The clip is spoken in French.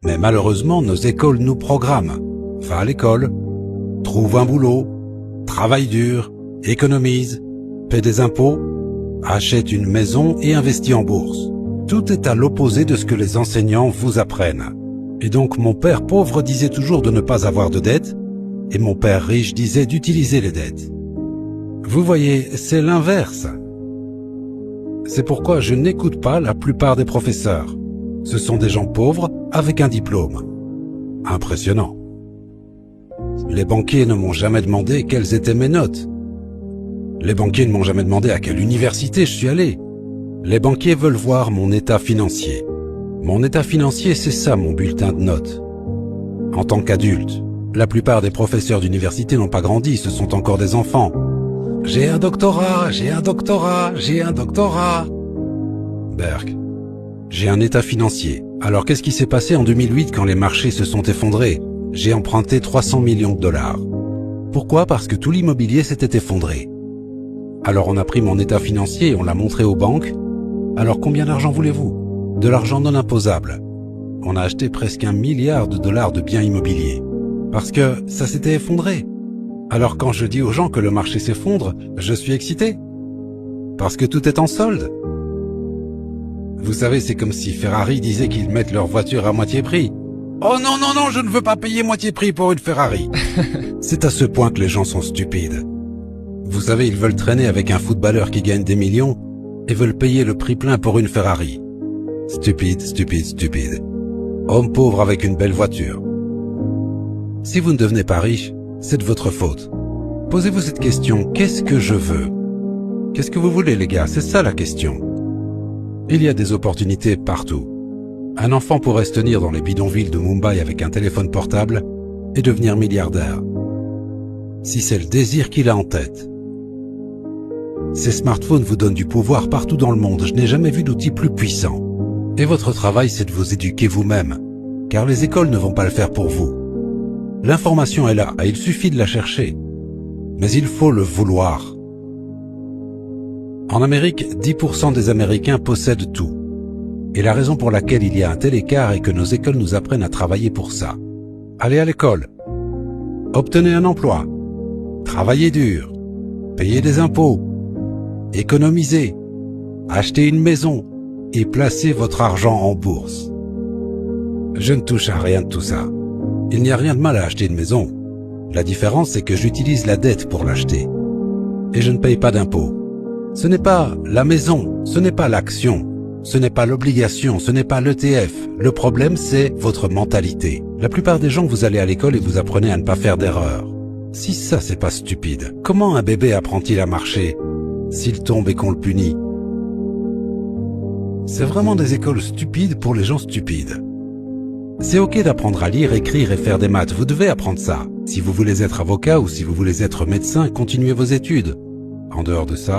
Mais malheureusement, nos écoles nous programment. Va à l'école, trouve un boulot, travaille dur, économise, paie des impôts, achète une maison et investit en bourse. Tout est à l'opposé de ce que les enseignants vous apprennent. Et donc mon père pauvre disait toujours de ne pas avoir de dettes, et mon père riche disait d'utiliser les dettes. Vous voyez, c'est l'inverse. C'est pourquoi je n'écoute pas la plupart des professeurs. Ce sont des gens pauvres avec un diplôme. Impressionnant. Les banquiers ne m'ont jamais demandé quelles étaient mes notes. Les banquiers ne m'ont jamais demandé à quelle université je suis allé. Les banquiers veulent voir mon état financier. Mon état financier, c'est ça mon bulletin de notes. En tant qu'adulte, la plupart des professeurs d'université n'ont pas grandi, ce sont encore des enfants. J'ai un doctorat, j'ai un doctorat, j'ai un doctorat. Berk, j'ai un état financier. Alors qu'est-ce qui s'est passé en 2008 quand les marchés se sont effondrés? J'ai emprunté 300 millions de dollars. Pourquoi? Parce que tout l'immobilier s'était effondré. Alors on a pris mon état financier et on l'a montré aux banques. Alors combien d'argent voulez-vous? De l'argent non imposable. On a acheté presque 1 milliard de dollars de biens immobiliers. Parce que ça s'était effondré. Alors quand je dis aux gens que le marché s'effondre, je suis excité. Parce que tout est en solde. Vous savez, c'est comme si Ferrari disait qu'ils mettent leur voiture à moitié prix. Oh non, non, non, je ne veux pas payer moitié prix pour une Ferrari. C'est à ce point que les gens sont stupides. Vous savez, ils veulent traîner avec un footballeur qui gagne des millions et veulent payer le prix plein pour une Ferrari. Stupide, stupide, stupide. Homme pauvre avec une belle voiture. Si vous ne devenez pas riche, c'est de votre faute. Posez-vous cette question, qu'est-ce que je veux? Qu'est-ce que vous voulez les gars? C'est ça la question. Il y a des opportunités partout. Un enfant pourrait se tenir dans les bidonvilles de Mumbai avec un téléphone portable et devenir milliardaire. Si c'est le désir qu'il a en tête. Ces smartphones vous donnent du pouvoir partout dans le monde. Je n'ai jamais vu d'outil plus puissant. Et votre travail, c'est de vous éduquer vous-même, car les écoles ne vont pas le faire pour vous. L'information est là, et il suffit de la chercher. Mais il faut le vouloir. En Amérique, 10% des Américains possèdent tout. Et la raison pour laquelle il y a un tel écart est que nos écoles nous apprennent à travailler pour ça. Allez à l'école. Obtenez un emploi. Travaillez dur. Payez des impôts. Économisez. Achetez une maison. Et placez votre argent en bourse. Je ne touche à rien de tout ça. Il n'y a rien de mal à acheter une maison. La différence, c'est que j'utilise la dette pour l'acheter. Et je ne paye pas d'impôts. Ce n'est pas la maison, ce n'est pas l'action, ce n'est pas l'obligation, ce n'est pas l'ETF. Le problème, c'est votre mentalité. La plupart des gens, vous allez à l'école et vous apprenez à ne pas faire d'erreurs. Si ça, c'est pas stupide, comment un bébé apprend-il à marcher s'il tombe et qu'on le punit? C'est vraiment des écoles stupides pour les gens stupides. C'est ok d'apprendre à lire, écrire et faire des maths, vous devez apprendre ça. Si vous voulez être avocat ou si vous voulez être médecin, continuez vos études. En dehors de ça,